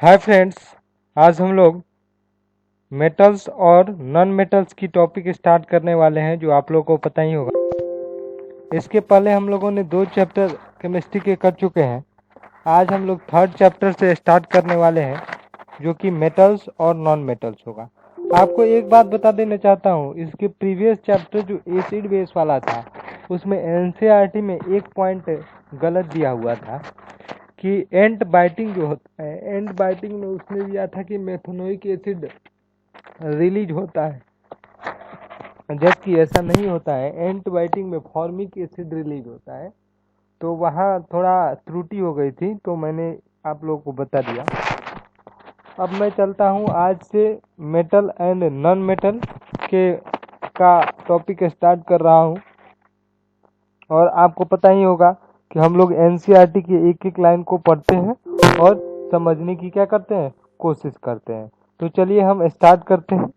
Hi friends, आज हम लोग मेटल्स और नॉन मेटल्स की टॉपिक स्टार्ट करने वाले हैं जो आप लोगों को पता ही होगा। इसके पहले हम लोगों ने 2 चैप्टर केमिस्ट्री के कर चुके हैं। आज हम लोग 3rd चैप्टर से स्टार्ट करने वाले हैं जो कि मेटल्स और नॉन मेटल्स होगा। आपको एक बात बता देना चाहता हूँ, इसके प्रीवियस चैप्टर जो एसिड बेस वाला था उसमें एनसीईआरटी में एक पॉइंट गलत दिया हुआ था कि एंट बाइटिंग जो होता है, एंट बाइटिंग में उसने दिया था कि मेथनोइक एसिड रिलीज होता है, जबकि ऐसा नहीं होता है। एंट बाइटिंग में फॉर्मिक एसिड रिलीज होता है। तो वहाँ थोड़ा त्रुटि हो गई थी, तो मैंने आप लोगों को बता दिया। अब मैं चलता हूँ, आज से मेटल एंड नॉन मेटल के का टॉपिक स्टार्ट कर रहा हूँ। और आपको पता ही होगा कि हम लोग एनसीईआरटी की एक एक लाइन को पढ़ते हैं और समझने की क्या करते हैं, कोशिश करते हैं। तो चलिए हम स्टार्ट करते हैं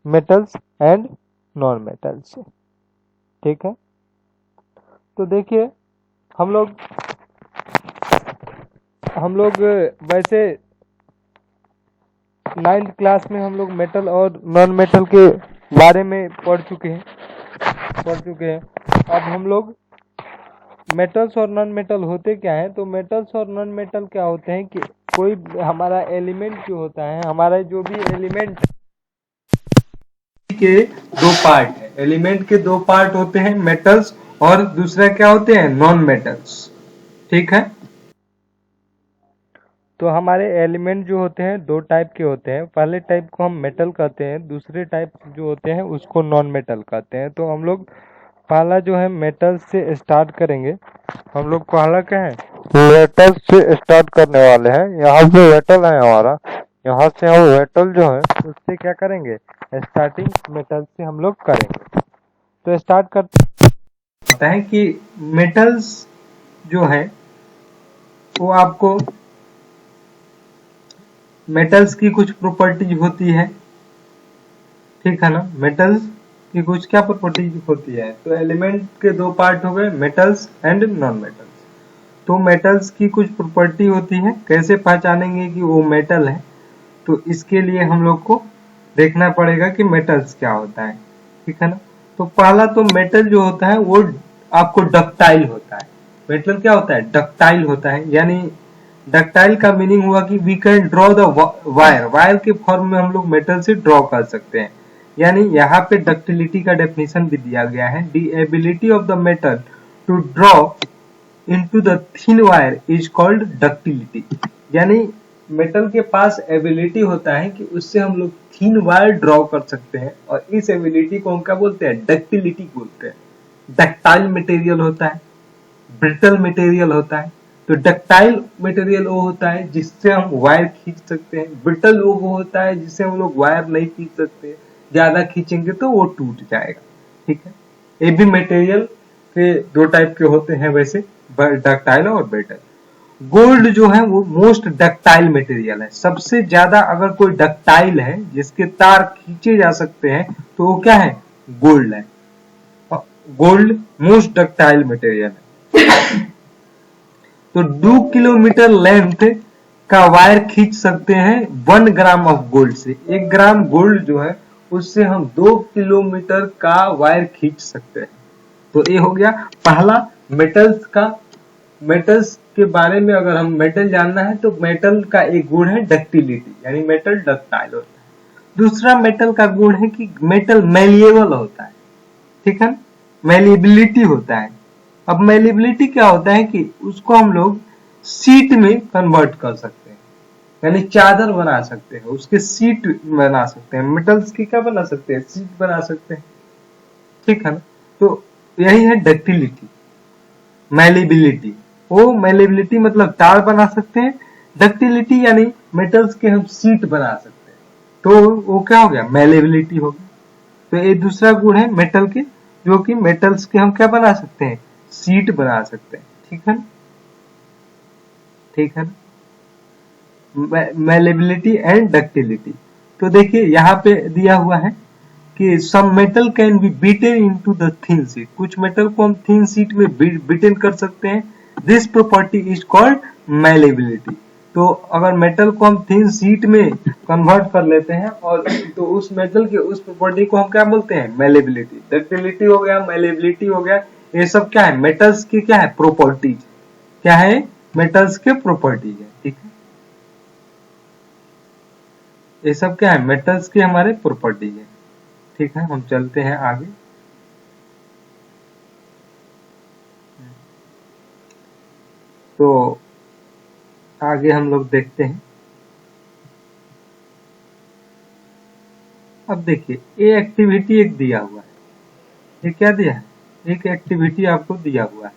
मेटल्स एंड नॉन मेटल्स से, ठीक है। तो देखिए, हम लोग वैसे 9th क्लास में हम लोग मेटल और नॉन मेटल के बारे में पढ़ चुके हैं। अब हम लोग मेटल्स और नॉन मेटल होते क्या है, तो मेटल्स और नॉन मेटल क्या होते हैं कि कोई हमारा एलिमेंट जो होता है, हमारा जो भी एलिमेंट के 2 पार्ट है। एलिमेंट के 2 पार्ट होते हैं, मेटल्स और दूसरा क्या होते हैं, नॉन मेटल्स, ठीक है। तो हमारे एलिमेंट जो होते हैं 2 टाइप के होते हैं। पहले टाइप को हम मेटल कहते हैं, दूसरे टाइप जो होते हैं उसको नॉन मेटल कहते हैं। तो हम लोग पहला जो है मेटल से स्टार्ट करेंगे। हम लोग पहला क्या है, मेटल से स्टार्ट करने वाले हैं। यहाँ पे मेटल है हमारा, यहाँ से हम मेटल जो है उससे क्या करेंगे, स्टार्टिंग मेटल से हम लोग करेंगे। तो स्टार्ट करते हैं कि मेटल्स जो है वो आपको मेटल्स की कुछ प्रॉपर्टीज होती है, ठीक है ना। मेटल्स की कुछ क्या प्रॉपर्टीज होती है, तो एलिमेंट के 2 पार्ट हो गए, मेटल्स एंड नॉन मेटल्स। तो मेटल्स की कुछ प्रॉपर्टी होती है, कैसे पहचानेंगे कि वो मेटल है, तो इसके लिए हम लोग को देखना पड़ेगा कि मेटल्स क्या होता है, ठीक है ना। तो पहला तो मेटल जो होता है वो आपको डक्टाइल होता है। मेटल क्या होता है, डक्टाइल होता है। यानी डक्टाइल का मीनिंग हुआ कि we can draw the wire, wire के फॉर्म में हम लोग मेटल से ड्रॉ कर सकते हैं। यानी यहाँ पे डक्टिलिटी का डेफिनेशन भी दिया गया है, the ability of the metal to draw into the thin wire is called ductility. यानी मेटल के पास एबिलिटी होता है कि उससे हम लोग थिन वायर ड्रॉ कर सकते हैं, और इस एबिलिटी को हम क्या बोलते हैं, डक्टिलिटी बोलते हैं। डक्टाइल मटेरियल होता है, ब्रिटल मटेरियल होता है। तो डक्टाइल मटेरियल वो होता है जिससे हम वायर खींच सकते हैं, ब्रिटल वो होता है जिससे हम लोग वायर नहीं खींच सकते, ज्यादा खींचेंगे तो वो टूट जाएगा, ठीक है। ये भी मटेरियल के 2 टाइप के होते हैं वैसे, डक्टाइल और ब्रिटल। गोल्ड जो है वो मोस्ट डक्टाइल मटेरियल है। सबसे ज्यादा अगर कोई डक्टाइल है जिसके तार खींचे जा सकते हैं तो वो क्या है, गोल्ड है। गोल्ड मोस्ट डक्टाइल मटेरियल है। तो 2 किलोमीटर लेंथ का वायर खींच सकते हैं 1 ग्राम ऑफ गोल्ड से। 1 ग्राम गोल्ड जो है उससे हम 2 किलोमीटर का वायर खींच सकते हैं। तो ये हो गया पहला मेटल्स का। मेटल्स के बारे में अगर हम मेटल जानना है तो मेटल का एक गुण है डक्टिलिटी, यानी मेटल डक्टाइल होता है। दूसरा मेटल का गुण है कि मेटल मेलिएबल होता है, ठीक है, मेलिएबिलिटी होता है। अब मेलिएबिलिटी क्या होता है कि उसको हम लोग सीट में कन्वर्ट कर सकते हैं, यानी चादर बना सकते हैं, उसके सीट बना सकते हैं। मेटल्स की क्या बना सकते हैं, सीट बना सकते हैं, ठीक है ना। तो यही है डक्टिलिटी, मेलिएबिलिटी। वो मेलिएबिलिटी मतलब तार बना सकते हैं, डक्टिलिटी यानी मेटल्स के हम सीट बना सकते हैं, तो वो क्या हो गया, मेलिएबिलिटी हो गया। तो ये दूसरा गुण है मेटल के, जो कि मेटल्स के हम क्या बना सकते हैं, सीट बना सकते हैं, ठीक है ना, ठीक है ना। Malleability and ductility. तो देखिए यहाँ पे दिया हुआ है कि some metal can be beaten into the thin sheet. कुछ मेटल को हम थिन शीट में बीटेन कर सकते हैं। This property is called malleability. तो अगर मेटल को हम थिन शीट में कन्वर्ट कर लेते हैं और तो उस मेटल के उस प्रॉपर्टी को हम क्या बोलते हैं, मेलेबिलिटी। डक्टिलिटी हो गया, मेलेबिलिटी हो गया, ये सब क्या है, मेटल्स की क्या है, प्रॉपर्टीज। क्या है, मेटल्स के प्रॉपर्टीज है। ठीक है, ये सब क्या है, मेटल्स के हमारे प्रॉपर्टीज है। ठीक है, हम चलते हैं आगे। तो आगे हम लोग देखते हैं। अब देखिए, ये एक्टिविटी एक दिया हुआ है, ये क्या दिया है, एक एक्टिविटी आपको दिया हुआ है।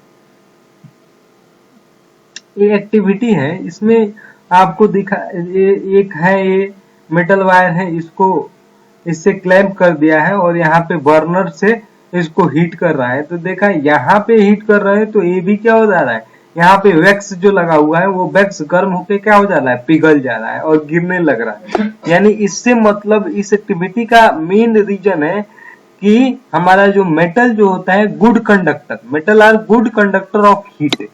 ये एक्टिविटी है, इसमें आपको दिखा ये एक है, ये मेटल वायर है, इसको इससे क्लैंप कर दिया है और यहाँ पे बर्नर से इसको हीट कर रहा है। तो देखा, यहाँ पे हीट कर रहे हैं तो ये भी क्या हो जा रहा है, यहाँ पे वैक्स जो लगा हुआ है वो वैक्स गर्म होके क्या हो जा रहा है, पिघल जा रहा है और गिरने लग रहा है। यानी इससे मतलब इस एक्टिविटी का मेन रीजन है कि हमारा जो मेटल जो होता है good conductor, metal are good conductor of heat.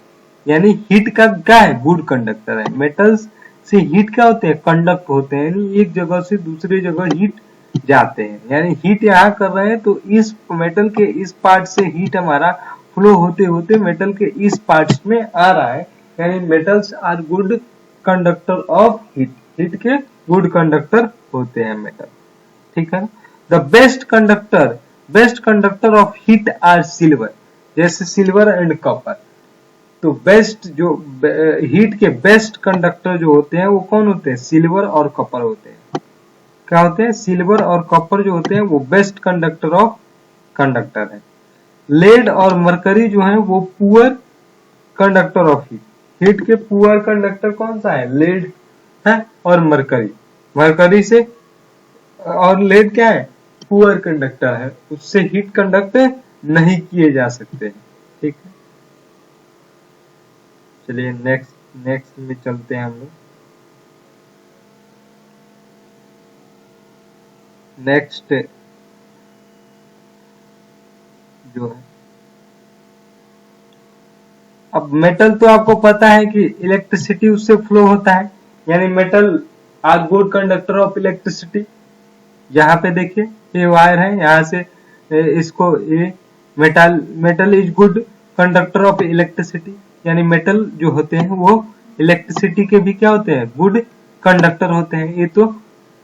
यानी हीट का क्या है, गुड कंडक्टर है। मेटल्स से हीट क्या होते हैं, कंडक्ट होते हैं, यानी एक जगह से दूसरी जगह हीट जाते हैं। यानी हीट यहाँ कर रहे हैं तो इस मेटल के इस पार्ट से हीट हमारा फ्लो होते होते मेटल के इस पार्ट्स में आ रहा है। यानी metals are good conductor of heat, heat के गुड कंडक्टर होते हैं मेटल। ठीक है, the best conductor of heat are silver, जैसे सिल्वर एंड कॉपर। तो बेस्ट जो हीट के बेस्ट कंडक्टर जो होते हैं वो कौन होते हैं, सिल्वर और कॉपर होते हैं। क्या होते हैं, सिल्वर और कॉपर जो होते हैं वो बेस्ट कंडक्टर ऑफ कंडक्टर है। लेड और मरकरी जो है वो poor conductor of heat, heat के पुअर कंडक्टर कौन सा है, लेड है और मरकरी। मरकरी से और लेड क्या है, पुअर कंडक्टर है, उससे हीट कंडक्ट नहीं किए जा सकते हैं। ठीक है, चलिए नेक्स्ट में चलते हैं हम लोग। नेक्स्ट जो है, अब मेटल तो आपको पता है कि इलेक्ट्रिसिटी उससे फ्लो होता है, यानी metal are good conductor of electricity. यहाँ पे देखिए ये वायर है, यहाँ से इसको ये metal is good conductor of electricity. यानी मेटल जो होते हैं वो इलेक्ट्रिसिटी के भी क्या होते हैं, गुड कंडक्टर होते हैं। ये तो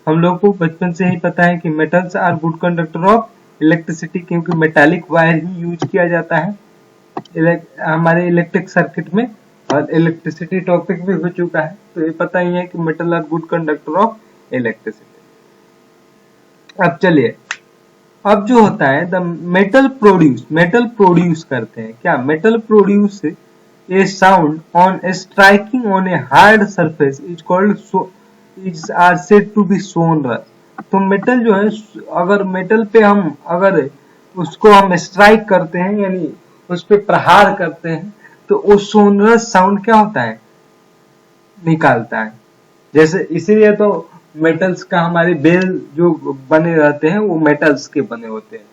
हम लोग को बचपन से ही पता है कि metals are good conductor of electricity, क्योंकि मेटालिक वायर ही यूज किया जाता है हमारे इलेक्ट्रिक सर्किट में, और इलेक्ट्रिसिटी टॉपिक भी हो चुका है तो ये पता ही है कि metal are good conductor of electricity. अब चलिए, अब जो होता है द मेटल प्रोड्यूस करते हैं क्या, metal produce a sound on striking on a hard surface is called is are said to be sonorous. तो मेटल जो है, अगर मेटल पे हम अगर उसको हम स्ट्राइक करते हैं यानी उस पे प्रहार करते हैं तो वो सोनरस साउंड क्या होता है, निकालता है। जैसे इसीलिए तो मेटल्स का हमारे बेल जो बने रहते हैं वो मेटल्स के बने होते हैं,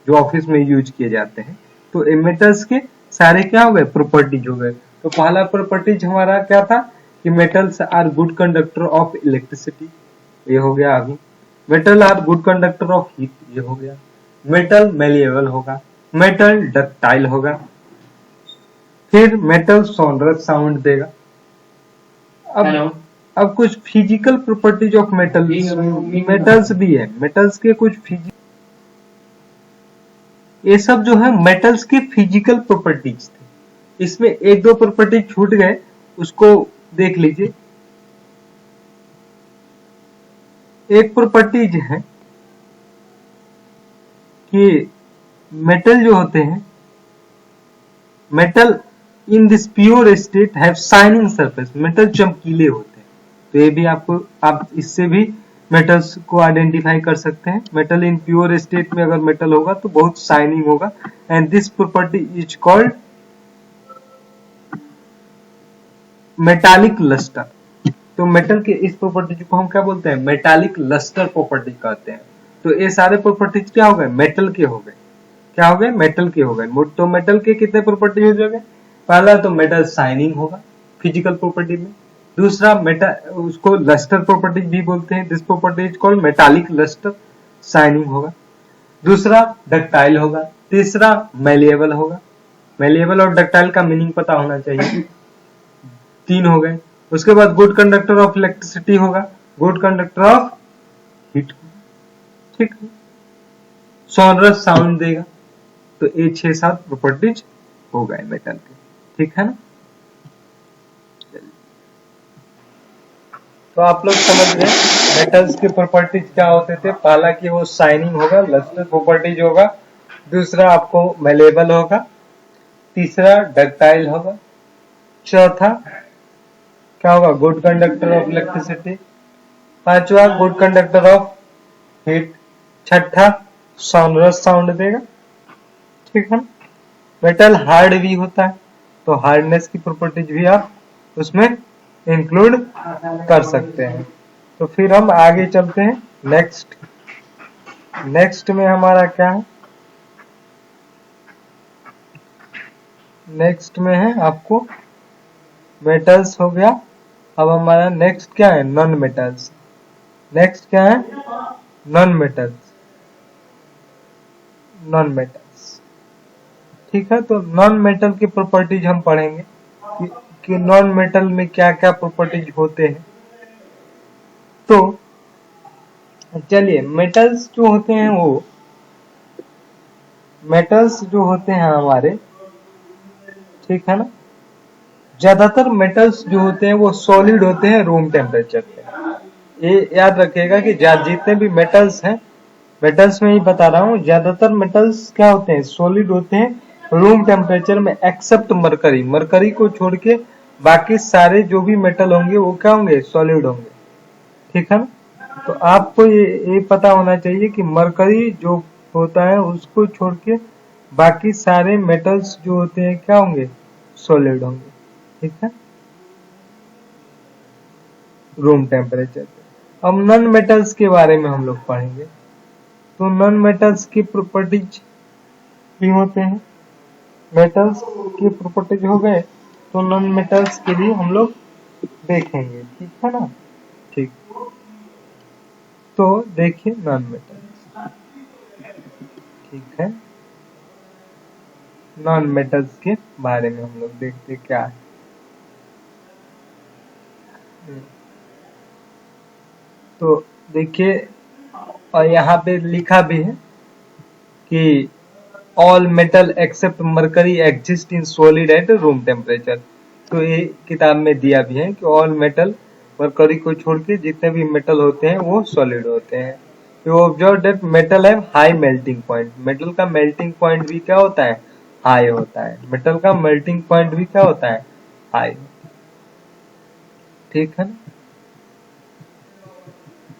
जो ऑफिस में यूज किए जाते हैं। तो मेटल्स के सारे क्या हो गए, प्रॉपर्टीज हो गए। तो पहला प्रॉपर्टीज हमारा क्या था कि metals are good conductor of electricity, ये हो गया। अभी metal are good conductor of heat, ये हो गया। मेटल मेलिएबल होगा, मेटल डक्टाइल होगा, फिर मेटल सोनरस साउंड देगा। अब कुछ फिजिकल प्रॉपर्टीज ऑफ मेटल्स भी है, मेटल्स के कुछ ये सब जो है मेटल्स के फिजिकल प्रॉपर्टीज थे। इसमें एक दो प्रॉपर्टीज छूट गए, उसको देख लीजिए। एक प्रॉपर्टीज है कि मेटल जो होते हैं, metal in this pure state have shining surface, metal चमकीले होते हैं। तो ये भी आपको, आप इससे भी मेटल्स को आइडेंटिफाई कर सकते हैं। मेटल इन प्योर स्टेट में अगर मेटल होगा तो बहुत शाइनिंग होगा, and this property is called metallic lustre. तो मेटल के इस प्रॉपर्टी को हम क्या बोलते हैं, मेटालिक लस्टर प्रॉपर्टी कहते हैं। तो ये सारे प्रॉपर्टीज क्या हो गए, मेटल के हो गए। क्या हो गए, मेटल के हो गए। तो मेटल के कितने प्रॉपर्टी हो जाएंगे, पहला तो मेटल शाइनिंग होगा फिजिकल प्रॉपर्टी में, दूसरा उसको लस्टर प्रॉपर्टीज भी बोलते हैं। This property is called metallic lustre, shining होगा। दूसरा डक्टाइल होगा। तीसरा मेलिएबल होगा। मेलिएबल और डक्टाइल का मीनिंग पता होना चाहिए। 3 हो गए। उसके बाद गुड कंडक्टर ऑफ इलेक्ट्रिसिटी होगा, गुड कंडक्टर ऑफ हीट, ठीक है। सोनरस साउंड देगा। तो ये 6-7 प्रॉपर्टीज हो गए मेटल के, ठीक है ना। तो आप लोग समझ गए मेटल्स के प्रॉपर्टीज क्या होते थे। पहला कि वो शाइनिंग होगा, लस्टर प्रॉपर्टीज होगा। दूसरा आपको मेलेबल होगा। तीसरा डक्टाइल होगा। चौथा क्या होगा, गुड कंडक्टर ऑफ इलेक्ट्रिसिटी। पांचवा गुड कंडक्टर ऑफ हीट। छठा सोनरस साउंड देगा, ठीक है। मेटल हार्ड भी होता है, तो हार्डनेस की प्रॉपर्टीज भी आप उसमें इंक्लूड कर सकते हैं। तो फिर हम आगे चलते हैं नेक्स्ट में हमारा क्या है, नेक्स्ट में है आपको मेटल्स हो गया। अब हमारा नेक्स्ट क्या है, नॉन मेटल्स। नेक्स्ट क्या है, नॉन मेटल्स। नॉन मेटल्स, ठीक है। तो नॉन मेटल की प्रॉपर्टीज हम पढ़ेंगे कि नॉन मेटल में क्या क्या प्रॉपर्टीज होते हैं। तो चलिए, मेटल्स जो होते हैं वो मेटल्स जो होते हैं हमारे, ठीक है ना। ज्यादातर मेटल्स जो होते हैं वो सॉलिड होते हैं रूम टेम्परेचर पे। ये याद रखिएगा कि जितने भी मेटल्स हैं, मेटल्स में ही बता रहा हूँ, ज्यादातर मेटल्स क्या होते हैं, सॉलिड होते हैं रूम टेम्परेचर में, एक्सेप्ट मरकरी। मरकरी को छोड़ के बाकी सारे जो भी मेटल होंगे वो क्या होंगे, सॉलिड होंगे, ठीक है ना। तो आपको ये पता होना चाहिए कि मरकरी जो होता है उसको छोड़ के बाकी सारे मेटल्स जो होते हैं क्या होंगे, सॉलिड होंगे, ठीक है, रूम टेम्परेचर पे। अब नॉन मेटल्स के बारे में हम लोग पढ़ेंगे। तो नॉन मेटल्स की प्रॉपर्टीज भी होते हैं। मेटल्स की प्रॉपर्टीज हो गए, तो नॉन मेटल्स के लिए हम लोग देखेंगे, ठीक है ना। ठीक, तो देखिए नॉन मेटल्स, ठीक है। नॉन मेटल्स के बारे में हम लोग देखते क्या है। तो देखिए, और यहाँ पे लिखा भी है कि all metal except mercury exist in solid at room temperature. तो ये किताब में दिया भी है कि ऑल मेटल, मरकरी को छोड़ के जितने भी मेटल होते हैं वो सॉलिड होते हैं। You observe that metal have high melting point. Metal का मेल्टिंग पॉइंट भी क्या होता है, हाई होता है। मेटल का मेल्टिंग पॉइंट भी क्या होता है, हाई, ठीक है ना।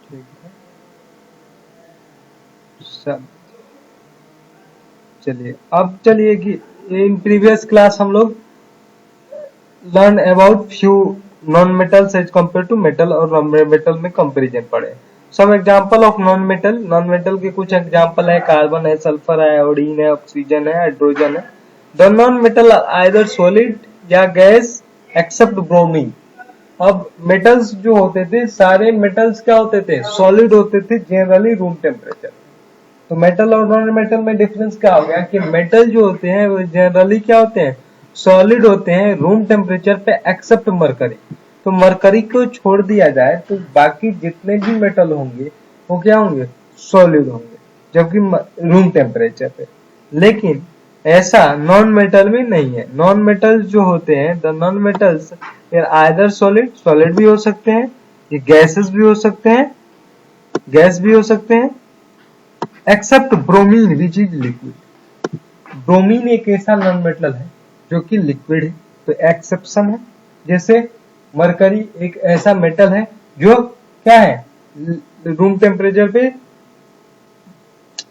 ठीक है, सब चलिए। अब चलिए कि इन प्रीवियस क्लास हम लोग learn about few non metals as compare to metal, और नॉन मेटल में कंपैरिजन पढ़े। Some example of non metal. Non metal के कुछ एग्जांपल है, कार्बन है, सल्फर है, आयोडीन है, ऑक्सीजन है, हाइड्रोजन है। The non metal are either solid या गैस एक्सेप्ट ब्रोमीन। अब मेटल्स जो होते थे, सारे मेटल्स क्या होते थे, सॉलिड होते थे जनरली रूम टेम्परेचर। तो मेटल और नॉन मेटल में डिफरेंस क्या हो गया कि मेटल जो होते हैं वो जनरली क्या होते हैं, सॉलिड होते हैं रूम टेम्परेचर पे एक्सेप्ट मरकरी। तो मरकरी को छोड़ दिया जाए तो बाकी जितने भी मेटल होंगे वो क्या होंगे, सॉलिड होंगे, जबकि रूम टेम्परेचर पे। लेकिन ऐसा नॉन मेटल में नहीं है। नॉन मेटल्स जो होते हैं, the non metals either solid, solid भी हो सकते हैं, ये गैसेस भी हो सकते हैं, गैस भी हो सकते हैं, except bromine which is liquid. Bromine एक ऐसा नॉन मेटल है जो कि लिक्विड है, तो एक्सेप्शन है। जैसे मरकरी एक ऐसा मेटल है जो क्या है, रूम टेम्परेचर पे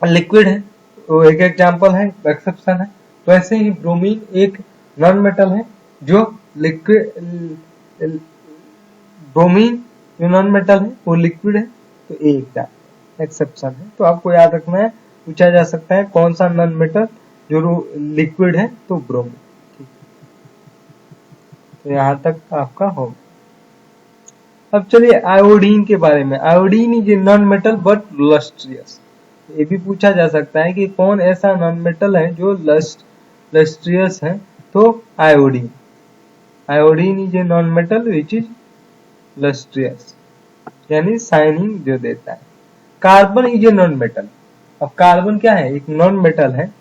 लिक्विड है, तो एक एग्जांपल है, एक्सेप्शन है। तो ऐसे ही ब्रोमीन एक नॉन मेटल है जो लिक्विड, ब्रोमीन जो नॉन मेटल है वो लिक्विड है, तो एक एक्सेप्शन है। तो आपको याद रखना है, पूछा जा सकता है कौन सा नॉन मेटल जो लिक्विड है, तो ब्रोमीन। ठीक, तो यहाँ तक आपका होगा। अब चलिए आयोडीन के बारे में। Iodine is a non metal but lustrious. ये भी पूछा जा सकता है कि कौन ऐसा नॉन मेटल है जो लस्ट्रियस है, तो iodine. Iodine is a non metal which is lustrious, यानी शाइनिंग जो देता है। Carbon is a non metal. अब कार्बन क्या है? एक नॉन मेटल है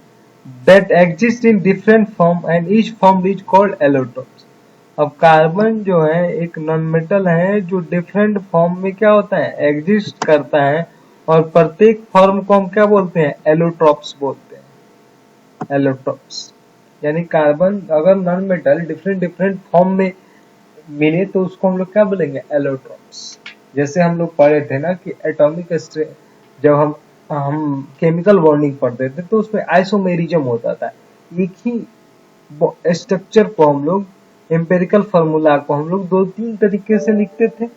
that exist in different form and each form is called allotropes। अब कार्बन जो है एक नॉन मेटल है जो डिफरेंट फॉर्म में क्या होता है? एग्जिस्ट करता है, और प्रत्येक फॉर्म को हम क्या बोलते हैं? एलोट्रॉप्स बोलते हैं। एलोट्रॉप्स यानी कार्बन अगर नॉन मेटल डिफरेंट फॉर्म में मिले तो उसको हम लोग क्या बोलेंगे? एलोट्रॉप्स। जैसे हम लोग पढ़े थे ना कि एटॉमिक जब हम केमिकल बॉन्डिंग पढ़ते थे तो उसमें आइसोमेरिज्म होता था। एक ही स्ट्रक्चर को हम लोग, एम्पेरिकल फार्मूला को हम लोग 2-3 तरीके से लिखते थे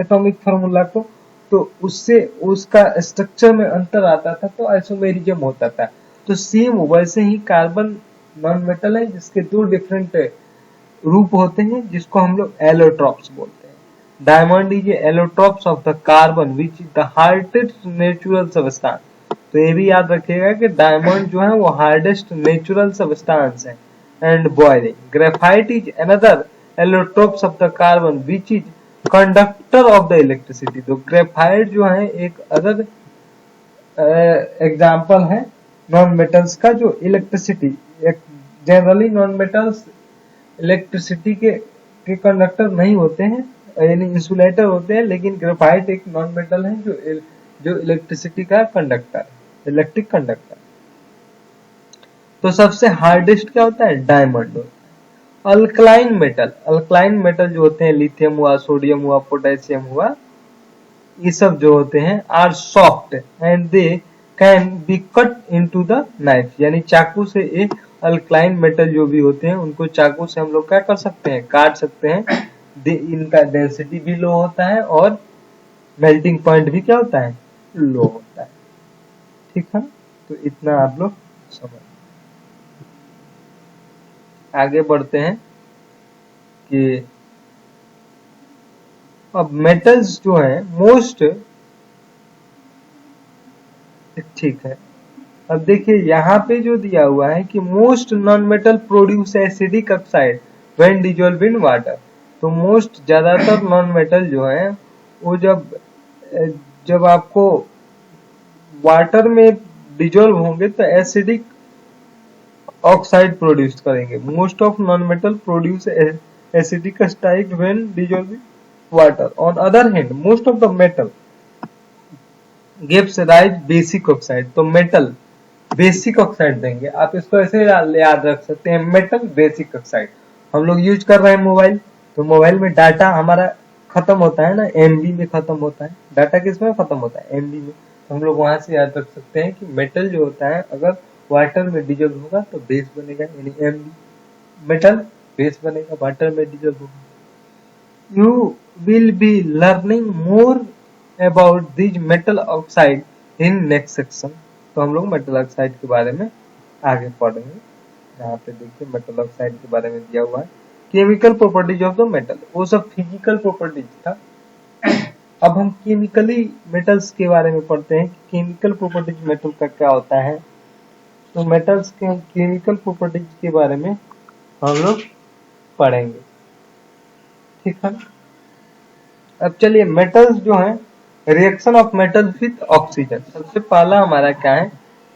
एटॉमिक फार्मूला को, तो उससे उसका स्ट्रक्चर में अंतर आता था, तो आइसोमेरिज्म होता था। तो सेम वैसे ही कार्बन नॉन मेटल है जिसके 2 डिफरेंट रूप होते हैं, जिसको हम लोग एलोट्रॉप्स बोलते हैं। Diamond is allotropes of the carbon which is the hardest natural substance. तो ये भी याद रखिएगा कि डायमंड जो है वो हार्डेस्ट नेचुरल सबस्टांस है। And boiling, graphite is another allotropes of the carbon which is conductor of the electricity. तो ग्रेफाइट जो है एक अदर एग्जाम्पल है नॉन मेटल्स का जो electricity, generally non metals electricity के कंडक्टर नहीं होते हैं, यानी इंसुलेटर होते हैं, लेकिन ग्रेफाइट एक नॉन मेटल है जो इलेक्ट्रिसिटी का कंडक्टर, इलेक्ट्रिक कंडक्टर। तो सबसे हार्डेस्ट क्या होता है? डायमंड होता है। अल्कलाइन मेटल जो होते हैं, लिथियम हुआ, सोडियम हुआ, पोटेशियम हुआ, ये सब जो होते हैं are soft and they can be cut into the knife. यानी चाकू से एक अल्कलाइन मेटल जो भी होते हैं उनको चाकू से हम लोग क्या कर सकते हैं? काट सकते हैं। इनका डेंसिटी भी लो होता है और मेल्टिंग पॉइंट भी क्या होता है? लो होता है। ठीक है, तो इतना आप लोग समझ। आगे बढ़ते हैं कि अब मेटल्स जो है मोस्ट, ठीक है, अब देखिए यहाँ पे जो दिया हुआ है कि most non metal produce acidic oxide when dissolve in water. तो मोस्ट ज्यादातर नॉन मेटल जो है वो जब आपको वाटर में डिजोल्व होंगे तो एसिडिक ऑक्साइड प्रोड्यूस करेंगे। Most of non metal produce acidic oxide when dissolve in water. On other hand most of the metal gives rise basic oxide. तो मेटल बेसिक ऑक्साइड देंगे। आप इसको ऐसे याद रख सकते हैं, मेटल बेसिक ऑक्साइड। हम लोग यूज कर रहे हैं मोबाइल, तो मोबाइल में डाटा हमारा खत्म होता है ना, एमबी में खत्म होता है। डाटा किसमें खत्म होता है? एमबी में। तो हम लोग वहां से याद रख सकते हैं कि मेटल जो होता है अगर वाटर में डिजोल्व होगा तो बेस बनेगा, यानी एमबी। मेटल बेस बनेगा, वाटर में डिजोल्व होगा। You will be learning more about this metal oxide in next section. तो हम लोग मेटल ऑक्साइड के बारे में आगे पढ़ेंगे। यहाँ पे देखिए मेटल ऑक्साइड के बारे में दिया हुआ है, chemical properties of the metal. वो सब फिजिकल प्रॉपर्टीज था। अब हम केमिकली मेटल्स के बारे में पढ़ते हैं कि केमिकल प्रॉपर्टीज मेटल का क्या होता है। तो मेटल्स के केमिकल प्रॉपर्टीज के बारे में हम लोग पढ़ेंगे, ठीक है। अब चलिए मेटल्स जो है, reaction of metal with oxygen. सबसे पहला हमारा क्या है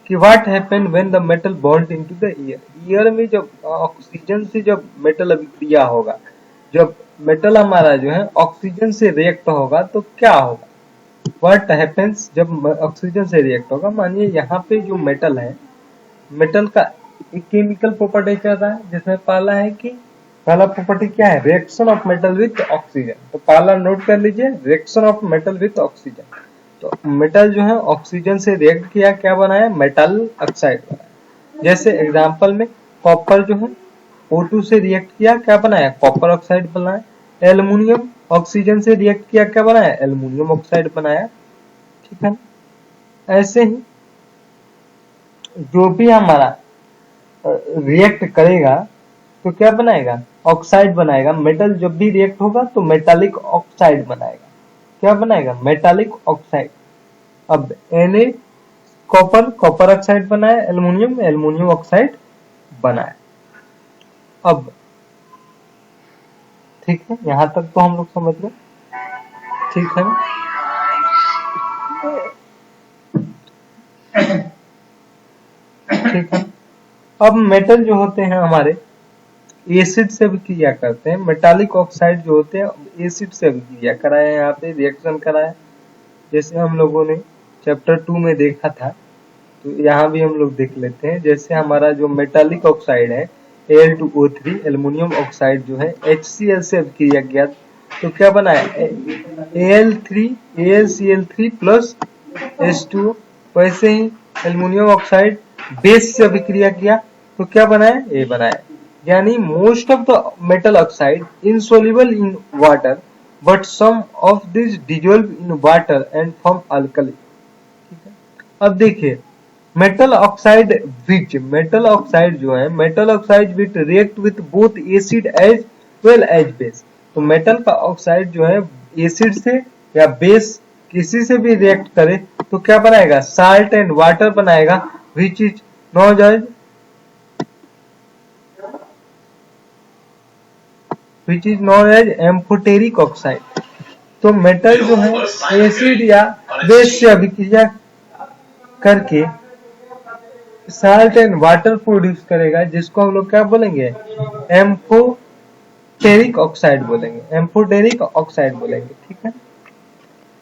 कि what happen when the metal bond into the air. Air में जब ऑक्सीजन से जब मेटल अभिक्रिया होगा, जब मेटल हमारा जो है ऑक्सीजन से रिएक्ट होगा तो क्या होगा? व्हाट हैपेंस जब ऑक्सीजन से रिएक्ट होगा। मानिए यहाँ पे जो मेटल है, मेटल का एक केमिकल प्रॉपर्टी क्या था, जिसमें पहला है कि पहला प्रॉपर्टी क्या है? Reaction of metal with oxygen. तो पहला नोट कर लीजिए, reaction of metal with oxygen. तो मेटल जो है ऑक्सीजन से रिएक्ट किया, क्या बनाया? मेटल ऑक्साइड बनाया। जैसे एग्जांपल में कॉपर जो है O2 से रिएक्ट किया, क्या बनाया? कॉपर ऑक्साइड बनाया। एल्युमिनियम ऑक्सीजन से रिएक्ट किया, क्या बनाया? एल्युमिनियम ऑक्साइड बनाया, ठीक है। ऐसे ही जो भी हमारा रिएक्ट करेगा तो क्या बनाएगा, ऑक्साइड बनाएगा। मेटल जब भी रिएक्ट होगा तो मेटालिक ऑक्साइड बनाएगा। क्या बनाएगा, मेटालिक ऑक्साइड। अब Na कॉपर, कॉपर ऑक्साइड बनाया, एल्युमिनियम, एल्युमिनियम ऑक्साइड बनाया। अब ठीक है, यहां तक तो हम लोग समझ गए, ठीक है ना। ठीक है, अब मेटल जो होते हैं हमारे एसिड से भी क्रिया करते हैं। मेटालिक ऑक्साइड जो होते हैं एसिड से भी क्रिया कराया, यहाँ पे रिएक्शन कराया, जैसे हम लोगों ने चैप्टर 2 में देखा था। तो यहाँ भी हम लोग देख लेते हैं। जैसे हमारा जो मेटालिक ऑक्साइड है Al2O3, एल्युमिनियम ऑक्साइड जो है HCl से क्रिया किया तो क्या बना है, AlCl3 प्लस H2O। वैसे ही एल्युमिनियम ऑक्साइड बेस से अभिक्रिया किया तो क्या बनाया, A बनाया। यानी most of the metal oxide insoluble in water but some of this dissolve in water and form alkali. ठीक है, अब देखिए metal oxide which, metal oxide जो है, metal oxide which react with both acid as well as base. तो metal का oxide जो है एसिड से या बेस किसी से भी रिएक्ट करे तो क्या बनाएगा, साल्ट एंड वाटर बनाएगा, which is known as amphoteric oxide. तो मेटल जो है एसिड या बेस से अभिक्रिया करके साल्ट एंड वाटर प्रोड्यूस करेगा, जिसको हम लोग क्या बोलेंगे, एम्फोटेरिक ऑक्साइड बोलेंगे, एम्फोटेरिक ऑक्साइड बोलेंगे। ठीक है,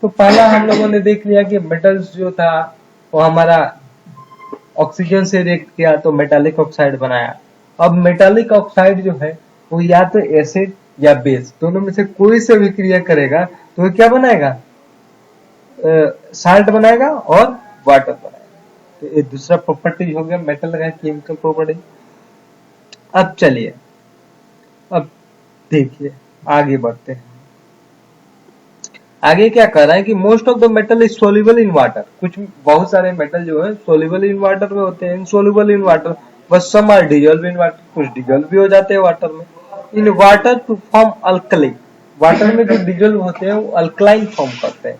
तो पहला हम लोगों ने देख लिया कि मेटल्स जो था वो हमारा ऑक्सीजन से रिएक्ट किया तो मेटालिक ऑक्साइड बनाया। अब मेटालिक ऑक्साइड जो है वो या तो एसिड या बेस दोनों में से कोई से भी क्रिया करेगा तो वो क्या बनाएगा, साल्ट बनाएगा और वाटर बनाएगा। तो ये दूसरा प्रॉपर्टी हो गया मेटल का केमिकल प्रॉपर्टी। अब चलिए, अब देखिए आगे बढ़ते हैं। आगे क्या कर रहा है कि most of the metal is soluble in water. कुछ बहुत सारे मेटल जो है सोल्यूबल इन वाटर में होते हैं, insoluble in water, but some are dissolve in water, कुछ डिजोल्व भी हो जाते हैं वाटर में। In water to form alkali, water में जो डिजोल्व होते हैं वो अल्कलाइन फॉर्म करते हैं।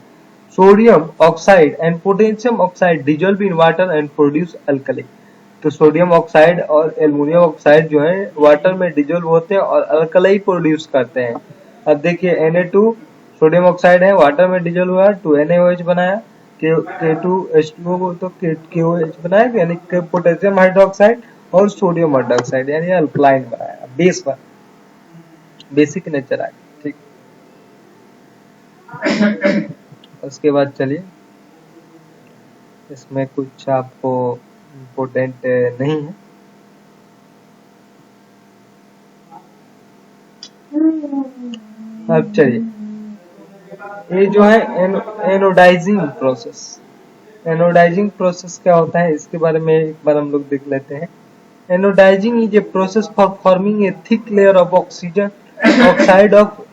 Sodium oxide and potassium oxide dissolve in water and produce alkali. तो सोडियम ऑक्साइड और एल्युमिनियम ऑक्साइड जो है वाटर में डिजोल्व होते हैं और अल्कली प्रोड्यूस करते हैं। अब देखिए Na2 सोडियम ऑक्साइड है, वाटर में डिजोल्व हुआ, 2NaOH बनाया, K2H2O तो KOH बनाया, यानी पोटेशियम हाइड्रोक्साइड और सोडियम हाइड्रोक्साइड यानी अल्कलाइन बनाया, बेस पर बेसिक नेचर आ गया। ठीक, उसके बाद चलिए, इसमें कुछ आपको इम्पोर्टेंट नहीं है। अब चलिए, ये जो है एनोडाइजिंग प्रोसेस। एनोडाइजिंग प्रोसेस क्या होता है इसके बारे में एक बार हम लोग देख लेते हैं। Anodizing is a process for forming a thick layer of oxygen oxide of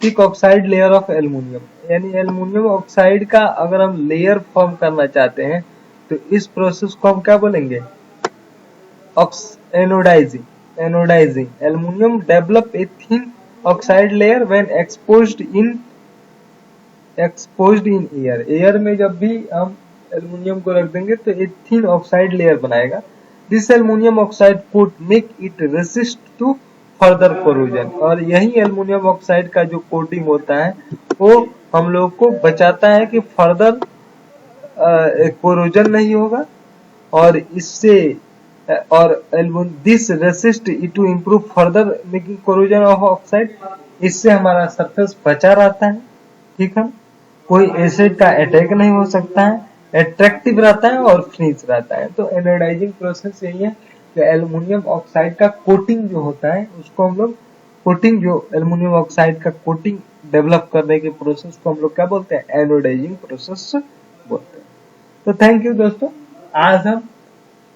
thick oxide layer of aluminium. यानी एल्युमिनियम ऑक्साइड का अगर हम लेयर फॉर्म करना चाहते हैं तो इस प्रोसेस को हम क्या बोलेंगे, anodizing. Anodizing aluminium develop a thin oxide layer when exposed in air. Air में जब भी हम एल्युमिनियम को रख देंगे तो एक थिन ऑक्साइड लेयर बनाएगा। This aluminium oxide could make it resist to further corrosion. और यही एल्युमिनियम ऑक्साइड का जो कोटिंग होता है वो हम लोग को बचाता है कि फर्दर कोरोजन नहीं होगा, और इससे और this resist to improve further making corrosion of oxide. इससे हमारा सरफेस बचा रहता है। ठीक है, कोई एसिड का अटैक नहीं हो सकता है, अट्रैक्टिव रहता है और फिनिश रहता है। तो एनोडाइजिंग प्रोसेस यही है कि एल्युमिनियम ऑक्साइड का कोटिंग जो होता है उसको हम लोग कोटिंग, जो एल्युमिनियम ऑक्साइड का कोटिंग डेवलप करने के प्रोसेस को हम लोग क्या बोलते हैं, एनोडाइजिंग प्रोसेस बोलते हैं। तो थैंक यू दोस्तों, आज हम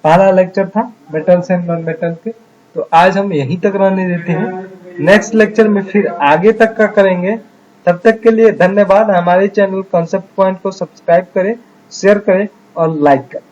पहला लेक्चर था मेटल्स एंड नॉन मेटल के, तो आज हम यहीं तक रहने देते हैं। नेक्स्ट लेक्चर में फिर आगे तक का करेंगे। तब तक के लिए धन्यवाद। हमारे चैनल कॉन्सेप्ट पॉइंट को सब्सक्राइब करें, शेयर करें और लाइक करें।